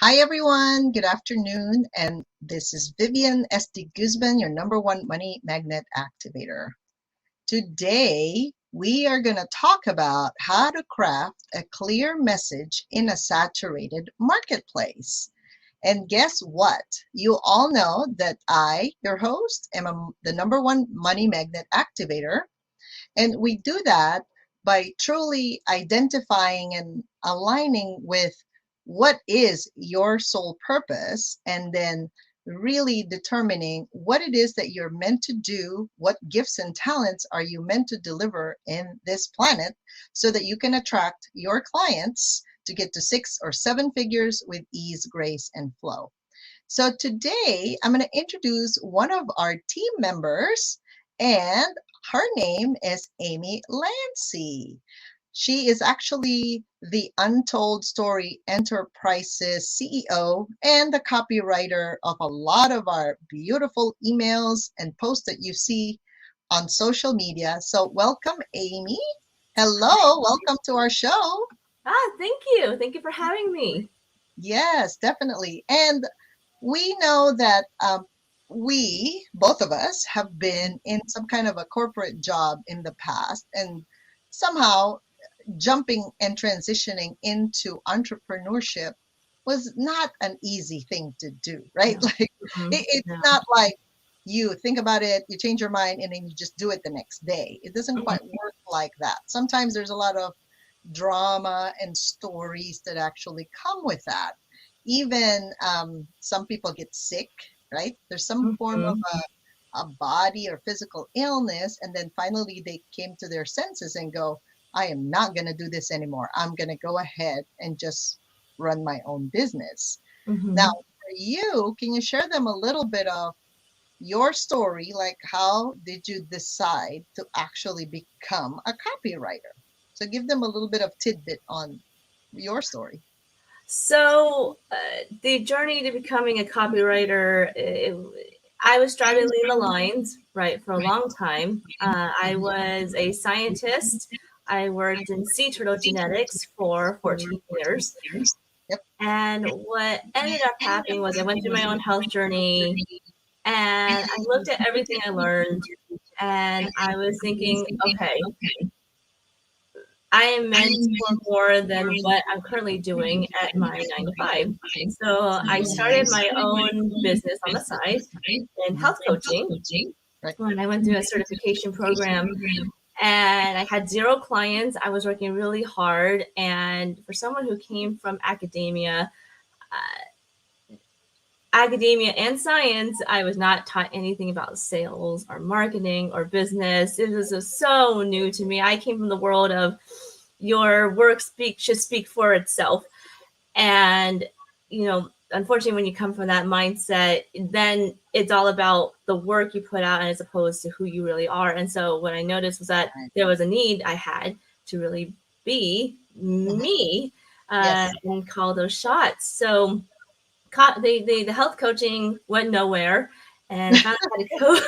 Hi, everyone. Good afternoon. And this is Vivian SD Guzman, your number one money magnet activator. Today, we are going to talk about how to craft a clear message in a saturated marketplace. And guess what? You all know that I, your host, am the number one money magnet activator. And we do that by truly identifying and aligning with what is your sole purpose, and then really determining what it is that you're meant to do, what gifts and talents are you meant to deliver in this planet so that you can attract your clients to get to 6 or 7 figures with ease, grace, and flow. So today I'm going to introduce one of our team members, and her name is Amy Lancy. She is actually the Untold Story Enterprises CEO and the copywriter of a lot of our beautiful emails and posts that you see on social media. So welcome, Amy. Hello, welcome to our show. Thank you. Thank you for having me. Yes, definitely. And we know that we, both of us, have been in some kind of a corporate job in the past, and somehow jumping and transitioning into entrepreneurship was not an easy thing to do, right? No. Like it's No. not like you think about it, you change your mind, and then you just do it the next day. It doesn't quite work like that. Sometimes there's a lot of drama and stories that actually come with that. Even some people get sick, right? There's some form of a body or physical illness, and then finally they came to their senses and go, I am not going to do this anymore. I'm going to go ahead and just run my own business. Now, Mhm. for you, can you share them a little bit of your story? Like, how did you decide to actually become a copywriter? So give them a little bit of tidbit on your story. So, the journey to becoming a copywriter, I was straddling the lines, right, for a long time. I was a scientist. I worked in sea turtle genetics for 14 years. Yep. And what ended up happening was I went through my own health journey and I looked at everything I learned and I was thinking, okay, I am meant for more than what I'm currently doing at my 9 to 5. So I started my own business on the side in Mhm. health coaching Right. when I went through a certification program and I had 0 clients. I was working really hard. And for someone who came from academia and science, I was not taught anything about sales or marketing or business. It was just so new to me. I came from the world of your work should speak for itself. And, unfortunately, when you come from that mindset, then it's all about the work you put out as opposed to who you really are. And so what I noticed was that Right. there was a need I had to really be Mhm. me Yes. and call those shots. So the health coaching went nowhere, and I found out how to coach.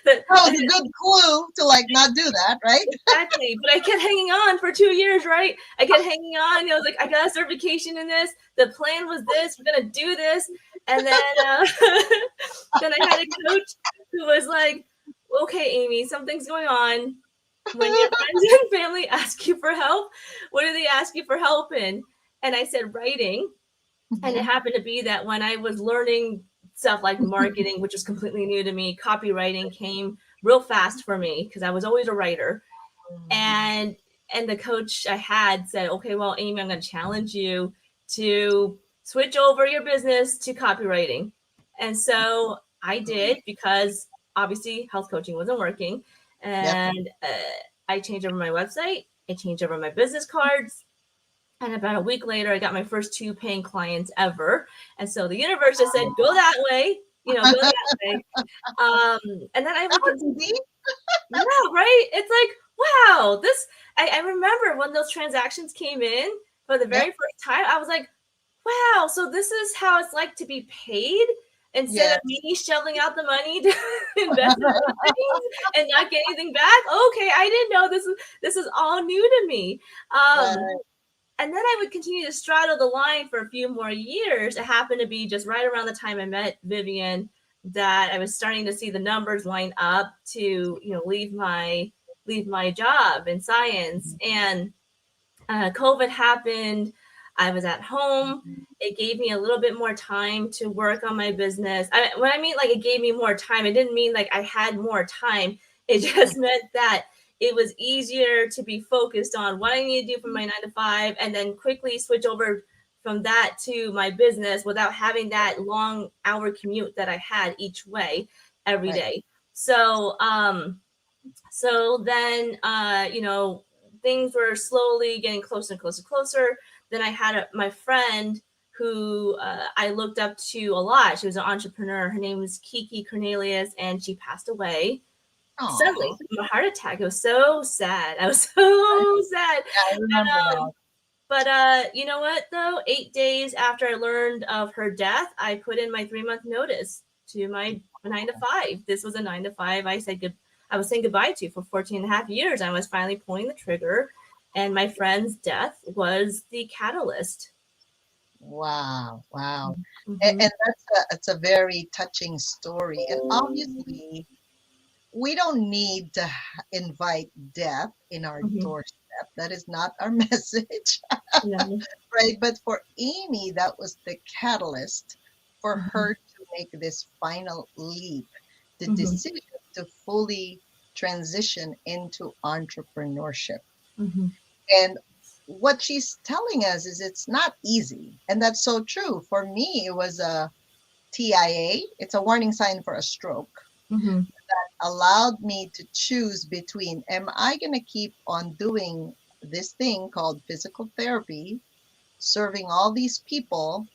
That was a good clue to like not do that, right? Exactly, but I kept hanging on for 2 years, right? I kept hanging on. I was like, I got a certification in this. The plan was this. We're gonna do this, and then then I had a coach who was like, "Okay, Amy, something's going on. When your friends and family ask you for help, what do they ask you for help in?" And I said, "Writing." And it Mhm. happened to be that when I was learning stuff like marketing, which is completely new to me, copywriting came real fast for me because I was always a writer. And the coach I had said, "Okay, well, Amy, I'm going to challenge you to switch over your business to copywriting." And so I did, because obviously health coaching wasn't working. Yep. And I changed over my website. I changed over my business cards. And about a week later, I got my first 2 paying clients ever. And so the universe just said, go that way, go that way. Um, and then I That look was at, easy. yeah, right. It's like, wow, I remember when those transactions came in for the Yep. very first time, I was like, wow, so this is how it's like to be paid instead of Yes. me shelling out the money to invest in other things and not get anything back. Okay, I didn't know this is all new to me. Um, Right. And then I would continue to straddle the line for a few more years. It happened to be just right around the time I met Vivian that I was starting to see the numbers line up to, leave my job in science. And COVID happened. I was at home. It gave me a little bit more time to work on my business. When I mean like it gave me more time, it didn't mean like I had more time. It just meant that it was easier to be focused on what I need to do for my 9 to 5 and then quickly switch over from that to my business without having that long hour commute that I had each way every day. So, then, things were slowly getting closer and closer and closer. Then I had my friend who I looked up to a lot. She was an entrepreneur. Her name was Kiki Cornelius, and she passed away suddenly from a heart attack. It was so sad. I was so sad. Yeah, I remember that. But you know what, though? 8 days after I learned of her death, I put in my 3-month notice to my 9 to 5. This was a 9 to 5. I was saying goodbye to for 14 and a half years. I was finally pulling the trigger, and my friend's death was the catalyst. Wow. And that's a very touching story. And obviously, we don't need to invite death in our doorstep. That is not our message. Right? But for Amy, that was the catalyst for her to make this final leap, the decision to fully transition into entrepreneurship. And what she's telling us is it's not easy. And that's so true. For me, it was a TIA. It's a warning sign for a stroke. That allowed me to choose between, am I going to keep on doing this thing called physical therapy, serving all these people?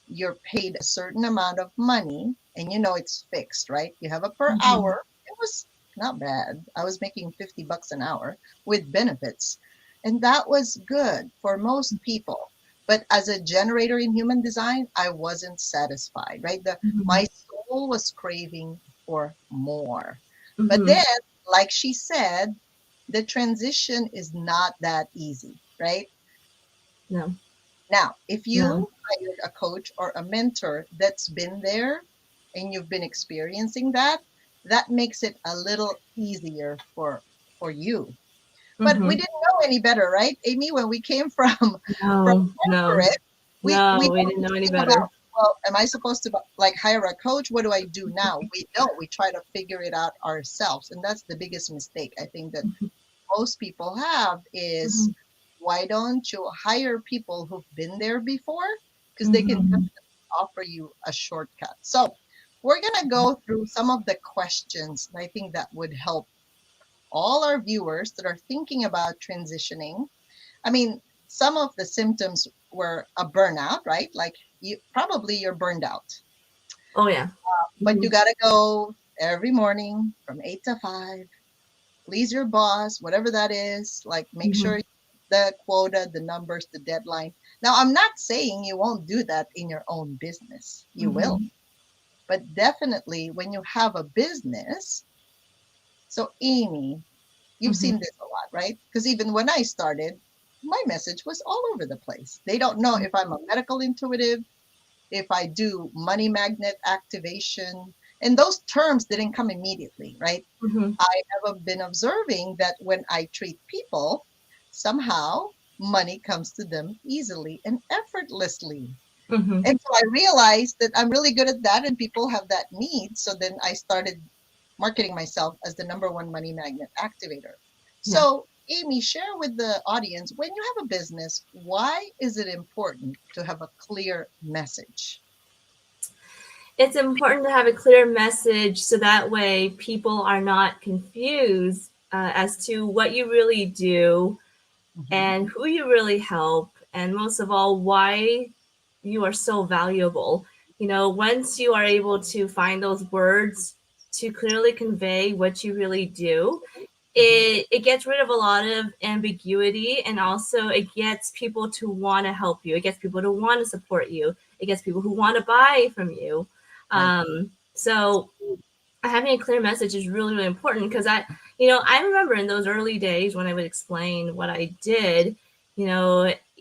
You're paid a certain amount of money, and it's fixed, right? You have a per hour. It was not bad. I was making $50 an hour with benefits, and that was good for most people. But as a generator in human design, I wasn't satisfied, right? My soul was craving for more. But then, like she said, the transition is not that easy, right? No. Now, if you hired a coach or a mentor that's been there and you've been experiencing that, that makes it a little easier for you. But we didn't know any better, right, Amy? When we came from corporate, we didn't know any better. Well, am I supposed to hire a coach? What do I do now? We don't. We try to figure it out ourselves. And that's the biggest mistake I think that most people have is why don't you hire people who've been there before? Because they can definitely offer you a shortcut. So we're going to go through some of the questions. I think that would help all our viewers that are thinking about transitioning. I mean, some of the symptoms were a burnout, right? Like you're burned out. Oh, yeah. But you got to go every morning from 8 to 5, please your boss, whatever that is, make sure the quota, the numbers, the deadline. Now, I'm not saying you won't do that in your own business. You will. But definitely when you have a business. So Amy, you've seen this a lot, right? Because even when I started, my message was all over the place. They don't know if I'm a medical intuitive, if I do money magnet activation, and those terms didn't come immediately, right? I have been observing that when I treat people, somehow money comes to them easily and effortlessly. And so I realized that I'm really good at that and people have that need. So then I started marketing myself as the #1 money magnet activator. So Amy, share with the audience, when you have a business, why is it important to have a clear message? It's important to have a clear message so that way people are not confused as to what you really do and who you really help, and most of all, why you are so valuable. Once you are able to find those words to clearly convey what you really do, it gets rid of a lot of ambiguity, and also it gets people to want to help you. It gets people to want to support you. It gets people who want to buy from you. So having a clear message is really, really important, because I remember in those early days when I would explain what I did,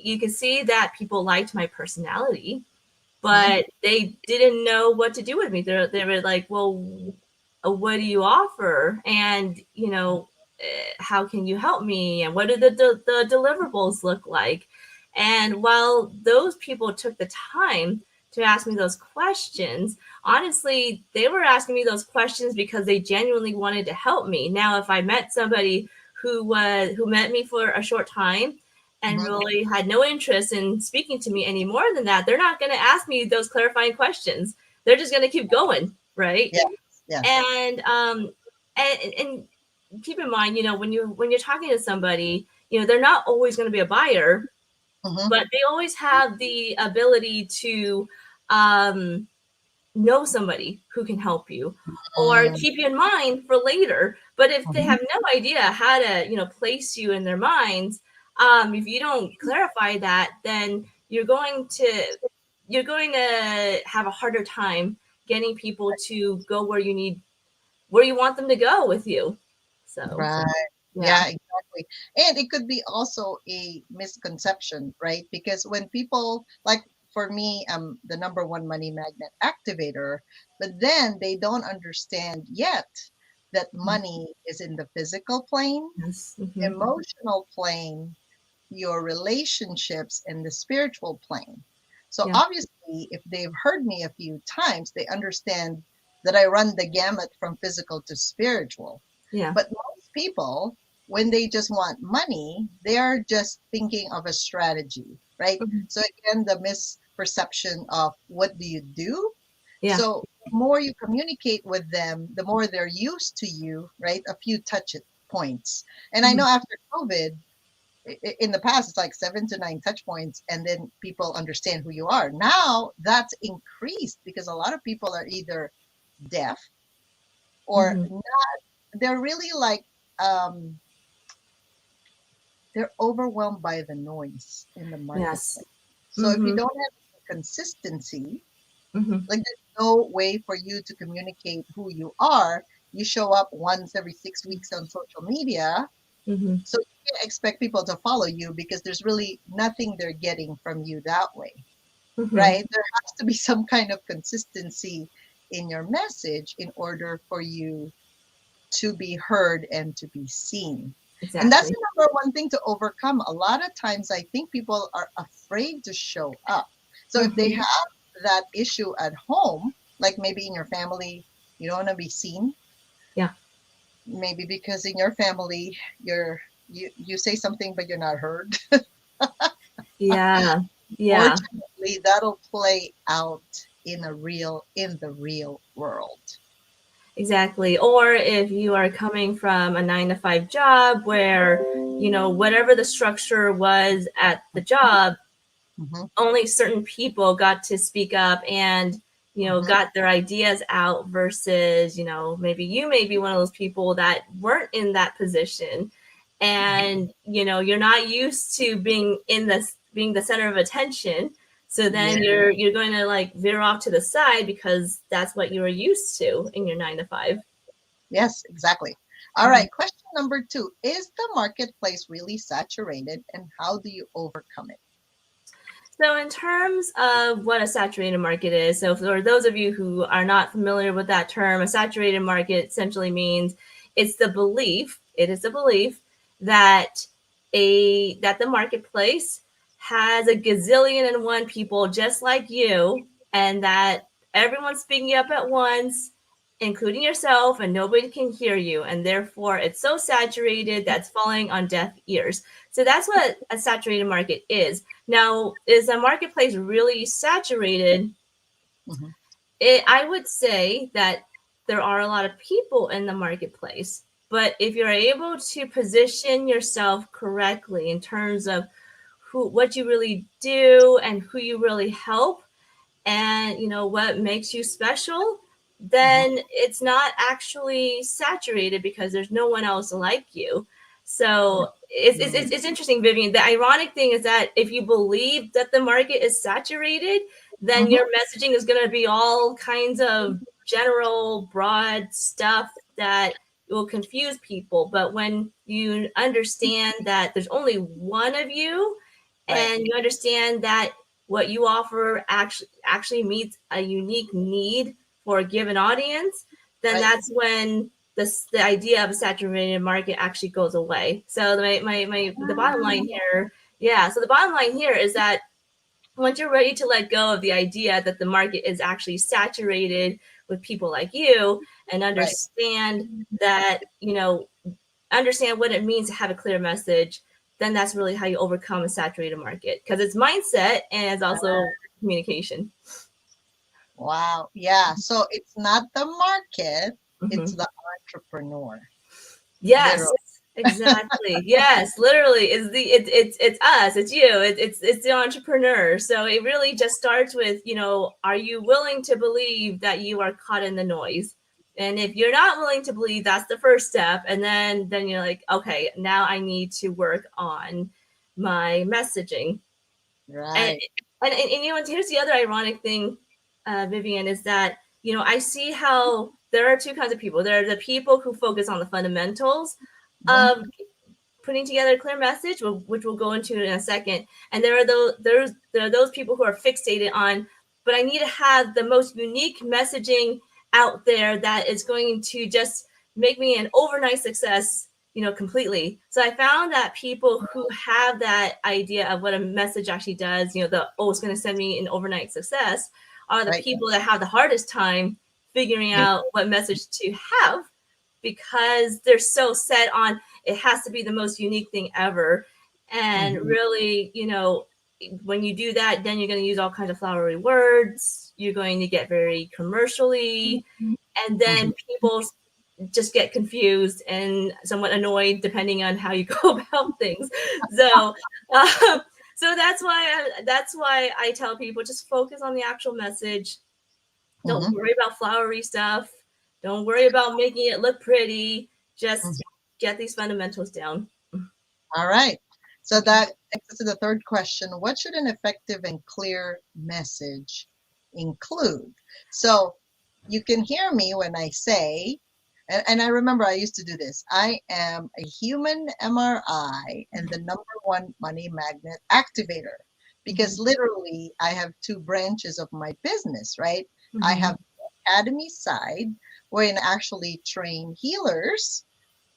you could see that people liked my personality, Mhm. but they didn't know what to do with me. They were like, well, what do you offer? And, how can you help me? And what do the deliverables look like? And while those people took the time to ask me those questions, honestly, they were asking me those questions because they genuinely wanted to help me. Now, if I met somebody who met me for a short time and Mhm. really had no interest in speaking to me any more than that, they're not going to ask me those clarifying questions. They're just going to keep going, right? Yes. Yes. And keep in mind, when you're talking to somebody, they're not always going to be a buyer, Mhm. but they always have the ability to um, know somebody who can help you or Mm. keep you in mind for later. But if they Mhm. have no idea how to, place you in their minds, if you don't clarify that, then you're going to have a harder time getting people to go where you want them to go with you. So, Right. yeah. Yeah, exactly. And it could be also a misconception, right? Because when people, like for me, I'm the number one money magnet activator, but then they don't understand yet that money is in the physical plane, Yes. emotional plane, your relationships, and the spiritual plane. So Yeah. obviously, if they've heard me a few times, they understand that I run the gamut from physical to spiritual. Yeah. But most people, when they just want money, they are just thinking of a strategy, right? Mhm. So again, the misperception of what do you do? Yeah. So the more you communicate with them, the more they're used to you, right? A few touch points. And I know Mhm. after COVID, in the past, it's like 7 to 9 touch points, and then people understand who you are. Now that's increased because a lot of people are either deaf or Mhm. not. They're really like, um, they're overwhelmed by the noise in the Yes. marketplace. So if you Mhm. don't have consistency, Mhm. like there's no way for you to communicate who you are. You show up once every 6 weeks on social media. Mhm. So you can't expect people to follow you because there's really nothing they're getting from you that way, Mhm. right? There has to be some kind of consistency in your message in order for you to be heard and to be seen. And that's Exactly. the number one thing to overcome. A lot of times, I think people are afraid to show up. So if they Mhm. have that issue at home, like maybe in your family, you don't want to be seen, Yeah. maybe because in your family, you say something but you're not heard. Yeah. Yeah. Fortunately, that'll play out in the real world. Exactly. Or if you are coming from a 9 to 5 job where, whatever the structure was at the job, Hmm. only certain people got to speak up and, Hmm. got their ideas out versus, maybe you may be one of those people that weren't in that position. And, you're not used to being the center of attention. So Yeah. then you're going to like veer off to the side because that's what you were used to in your 9 to 5. Yes, exactly. All Mhm. right. Question number two. Is the marketplace really saturated and how do you overcome it? So, in terms of what a saturated market is, so for those of you who are not familiar with that term, a saturated market essentially means it is the belief that that the marketplace has a gazillion and one people just like you, and that everyone's speaking up at once, including yourself, and nobody can hear you, and therefore it's so saturated that's falling on deaf ears. So that's what a saturated market is. Now, is the marketplace really saturated? Hmm. I would say that there are a lot of people in the marketplace, but if you're able to position yourself correctly in terms of what you really do and who you really help, and what makes you special, Hmm. then it's not actually saturated because there's no one else like you. So it's interesting, Vivian. The ironic thing is that if you believe that the market is saturated, then Hmm. your messaging is going to be all kinds of general broad stuff that will confuse people. But when you understand that there's only one of you, and you understand that what you offer actually meets a unique need for a given audience, then that's when the idea of a saturated market actually goes away. So the bottom line here, so the bottom line here is that once you're ready to let go of the idea that the market is actually saturated with people like you, and understand that, understand what it means to have a clear message, then that's really how you overcome a saturated market, because it's mindset and it's also communication. Wow. Yeah. So it's not the market, it's the entrepreneur. Yes. Literally. Exactly. Yes, literally, it's us, it's you, it's the entrepreneur. So it really just starts with, are you willing to believe that you are caught in the noise? And if you're not willing to believe, that's the first step. And then you're like, okay, now I need to work on my messaging. Right. And here's the other ironic thing, Vivian, is that, I see how there are two kinds of people. There are the people who focus on the fundamentals of putting together a clear message, which we'll go into in a second. And there are those people who are fixated on, but I need to have the most unique messaging out there that is going to just make me an overnight success, completely. So I found that people who have that idea of what a message actually does, it's going to send me an overnight success, are the people that have the hardest time figuring out what message to have, because they're so set on it has to be the most unique thing ever. And really, when you do that, then you're going to use all kinds of flowery words. You're going to get very commercially, and then people just get confused and somewhat annoyed depending on how you go about things. So, so that's why I tell people, just focus on the actual message. Don't worry about flowery stuff. Don't worry about making it look pretty. Just get these fundamentals down. All right. So that takes us to the third question. What should an effective and clear message include? So you can hear me when I say, and I remember I used to do this, I am a human MRI and the #1 money magnet activator, because literally I have two branches of my business, right? I have the academy side, wherein I actually train healers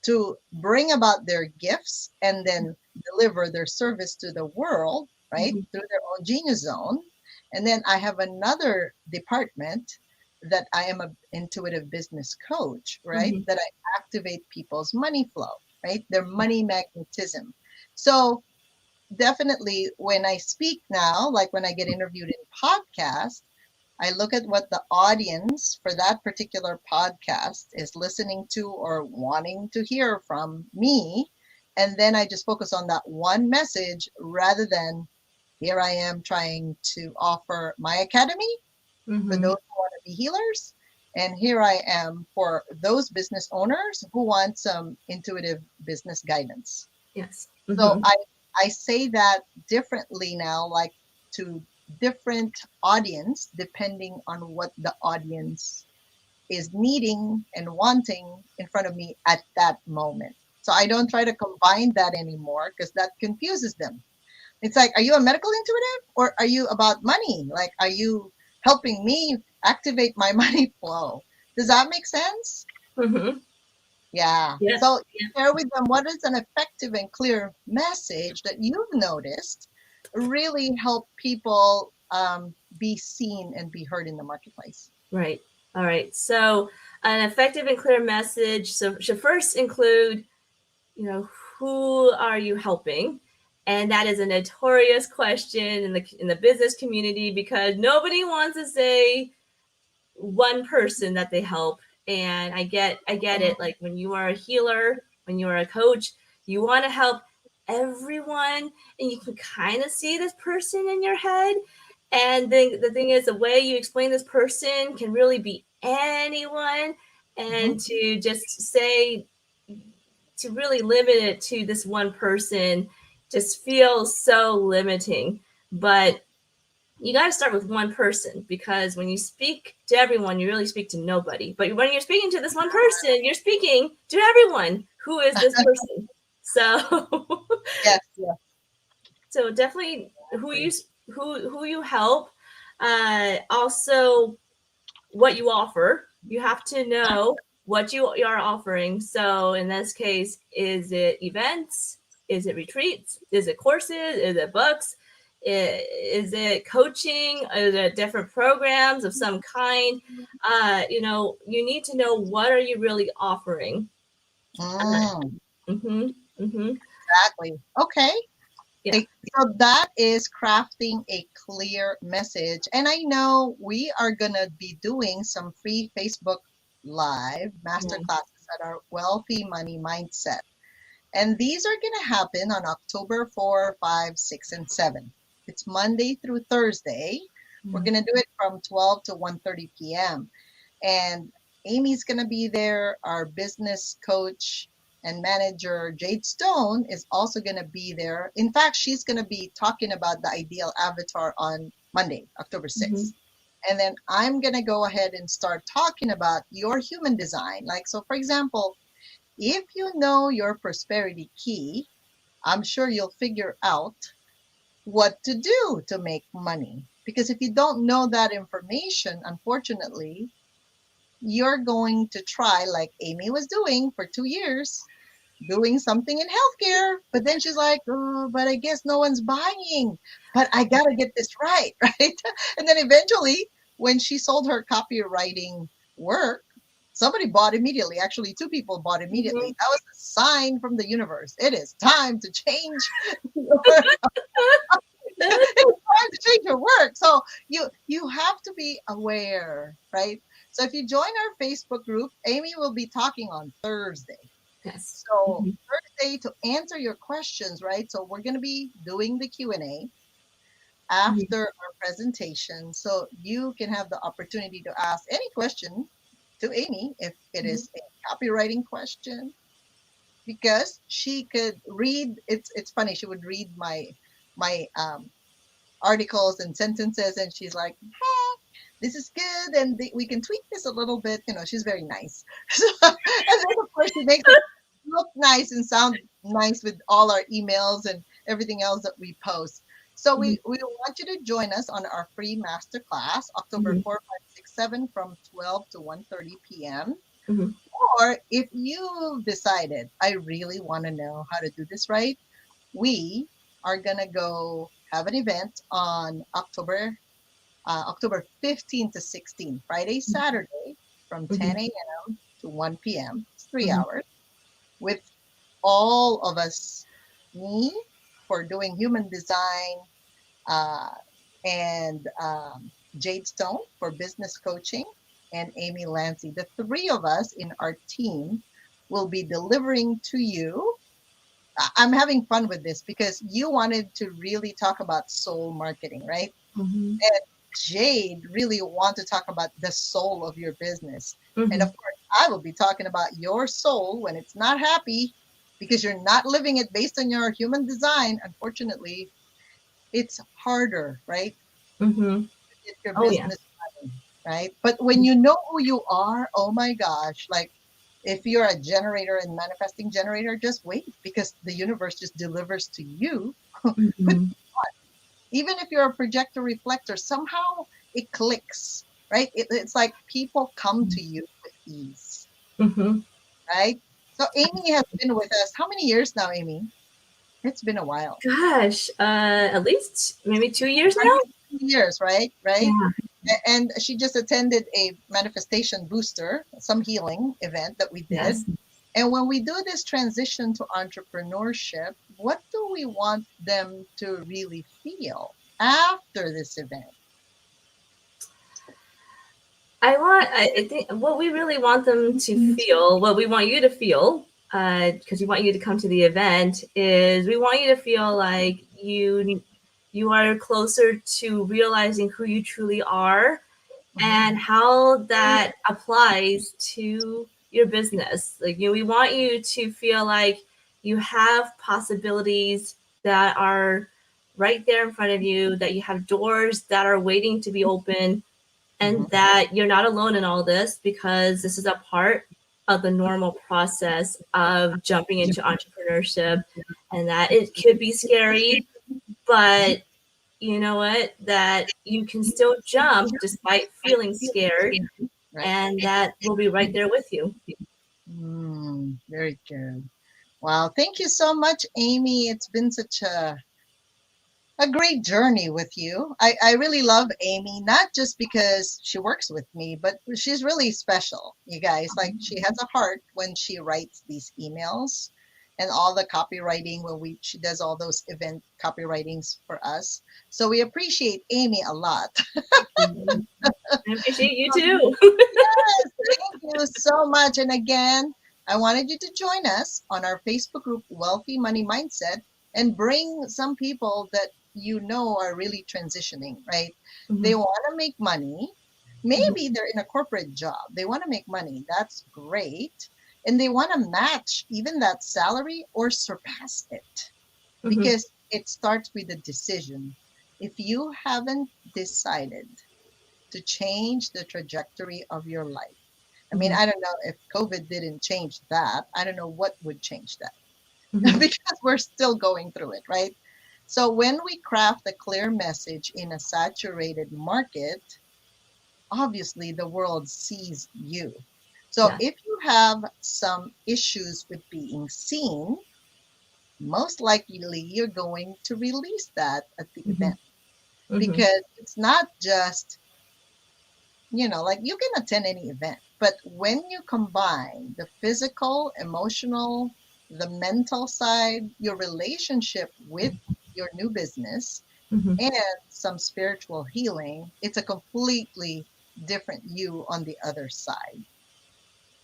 to bring about their gifts and then deliver their service to the world, right, through their own genius zone. And then I have another department that I am an intuitive business coach, right, that I activate people's money flow, right, their money magnetism. So definitely when I speak now, like when I get interviewed in podcasts, I look at what the audience for that particular podcast is listening to or wanting to hear from me. And then I just focus on that one message rather than here I am trying to offer my academy for those who want to be healers. And here I am for those business owners who want some intuitive business guidance. Yes. So I say that differently now, like to different audience, depending on what the audience is needing and wanting in front of me at that moment. So I don't try to combine that anymore because that confuses them. It's like, are you a medical intuitive or are you about money? Like, are you helping me activate my money flow? Does that make sense? Yeah. So share with them what is an effective and clear message that you've noticed really help people be seen and be heard in the marketplace. Right. All right. So an effective and clear message should first include, who are you helping? And that is a notorious question in the business community, because nobody wants to say one person that they help. And I get it. Like when you are a healer, when you are a coach, you want to help everyone, and you can kind of see this person in your head. And then the thing is, the way you explain this person can really be anyone. And to just say, to really limit it to this one person just feels so limiting. But you got to start with one person, because when you speak to everyone, you really speak to nobody. But when you're speaking to this one person, you're speaking to everyone. Who is this person? So yes. So definitely who you help, also what you offer. You have to know what you are offering. So in this case, is it events? Is it retreats? Is it courses? Is it books? Is it coaching? Is it different programs of some kind? You need to know what are you really offering. Mm, Mm-hmm, mm-hmm. exactly. Okay. Yeah. So that is crafting a clear message. And I know we are going to be doing some free Facebook Live master Mm-hmm. classes at our Wealthy Money Mindset. And these are going to happen on October 4, 5, 6, and 7. It's Monday through Thursday. We're going to do it from 12 to 1:30 p.m. And Amy's going to be there. Our business coach and manager, Jade Stone, is also going to be there. In fact, she's going to be talking about the ideal avatar on Monday, October 6th. And then I'm going to go ahead and start talking about your human design. Like, so for example, if you know your prosperity key, I'm sure you'll figure out what to do to make money. Because if you don't know that information, unfortunately, you're going to try, like Amy was doing for 2 years, doing something in healthcare. But then she's like, oh, but I guess no one's buying. But I got to get this right, right? And then eventually, when she sold her copywriting work, somebody bought immediately. Actually, two people bought immediately. That was a sign from the universe. It is time to change your it's time to change your work. So you have to be aware, right? So if you join our Facebook group, Amy will be talking on Thursday. Yes. So Thursday to answer your questions, right? So we're going to be doing the Q&A after our presentation, so you can have the opportunity to ask any question to Amy if it is a copywriting question, because she could read. It's funny. She would read my articles and sentences, and she's like, this is good, and we can tweak this a little bit. She's very nice. And then of course she makes it look nice and sound nice with all our emails and everything else that we post. So we want you to join us on our free masterclass, October 4, 5, 6, 7, from 12 to 1:30 p.m. Or if you decided, I really want to know how to do this right, we are going to go have an event on October 15 to 16, Friday, Saturday, from 10 a.m. to 1 p.m. It's 3 hours with all of us, me for doing human design, uh, and Jade Stone for business coaching, and Amy Lancy. The three of us in our team will be delivering to you. I'm having fun with this because you wanted to really talk about soul marketing, right? And Jade really want to talk about the soul of your business. And of course, I will be talking about your soul when it's not happy because you're not living it based on your human design. Unfortunately, it's harder, right? Mm-hmm. To get your Oh yeah. business running, right? But when you know who you are, oh my gosh, like if you're a generator and manifesting generator, just wait because the universe just delivers to you. Even if you're a projector reflector, somehow it clicks, right? It's like people come to you with ease, right? So Amy has been with us. How many years now, Amy? It's been a while. Gosh, at least maybe 2 years I now. think 2 years, right? Right? Yeah. And she just attended a manifestation booster, some healing event that we did. Yes. And when we do this transition to entrepreneurship, what do we want them to really feel after this event? I think what we really want them to feel, what we want you to feel, because we want you to come to the event, is we want you to feel like you are closer to realizing who you truly are and how that applies to your business. Like we want you to feel like you have possibilities that are right there in front of you, that you have doors that are waiting to be open, and that you're not alone in all this, because this is a part of the normal process of jumping into entrepreneurship, and that it could be scary, but you know what? That you can still jump despite feeling scared, Right. and that will be right there with you. Very good. Wow. Thank you so much, Amy. It's been such a great journey with you. I really love Amy, not just because she works with me, but she's really special, you guys. Like, she has a heart when she writes these emails and all the copywriting when she does all those event copywritings for us. So we appreciate Amy a lot. I appreciate you too. Yes, thank you so much. And again, I wanted you to join us on our Facebook group, Wealthy Money Mindset, and bring some people that you know are really transitioning, right? They Mhm, want to make money. mhm, Maybe they're in a corporate job. They want to make money. That's great. And they want to match even that salary or surpass it, mhm, because it starts with a decision. If you haven't decided to change the trajectory of your life, I mean, mhm, I don't know if COVID didn't change that. I don't know what would change that mhm. because we're still going through it, right? So when we craft a clear message in a saturated market, obviously the world sees you. So Yeah. if you have some issues with being seen, most likely you're going to release that at the Mhm, event, mhm, because it's not just, like, you can attend any event, but when you combine the physical, emotional, the mental side, your relationship with your new business, mhm. and some spiritual healing, it's a completely different you on the other side,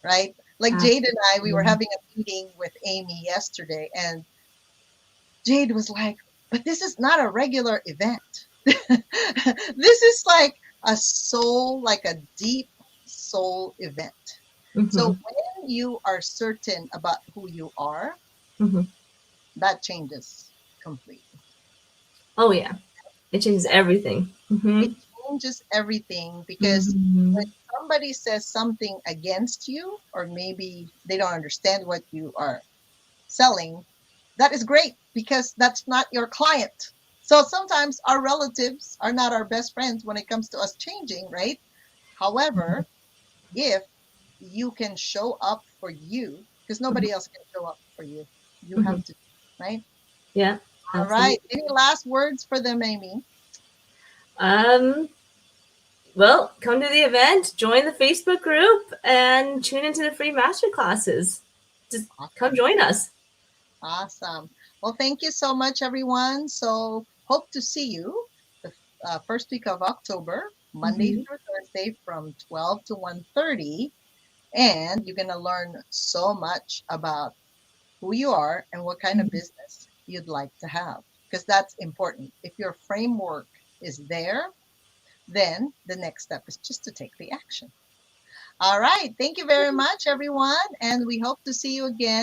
right? Like Jade and I, we were Absolutely. having a meeting with Amy yesterday, and Jade was like, but this is not a regular event. This is like a soul, like a deep soul event. So Mhm, when you are certain about who you are, mhm. that changes completely. Oh yeah, it changes everything. It Mhm, changes everything, because when mhm, somebody says something against you, or maybe they don't understand what you are selling, that is great because that's not your client. So sometimes our relatives are not our best friends when it comes to us changing, right? mhm, However, if you can show up for you, because mhm, nobody else can show up for you, you mhm. have to, right? Yeah, All right. absolutely. Any last words for them, Amy? Um, well, come to the event, join the Facebook group, and tune into the free master classes. Just come Awesome. join us. Awesome. Well, thank you so much, everyone. So, hope to see you the first week of October, Monday Mhm, through Thursday from 12 to 1:30. And you're going to learn so much about who you are and what kind of mhm. business you'd like to have, because that's important. If your framework is there, then the next step is just to take the action. All right. Thank you very much, everyone. And we hope to see you again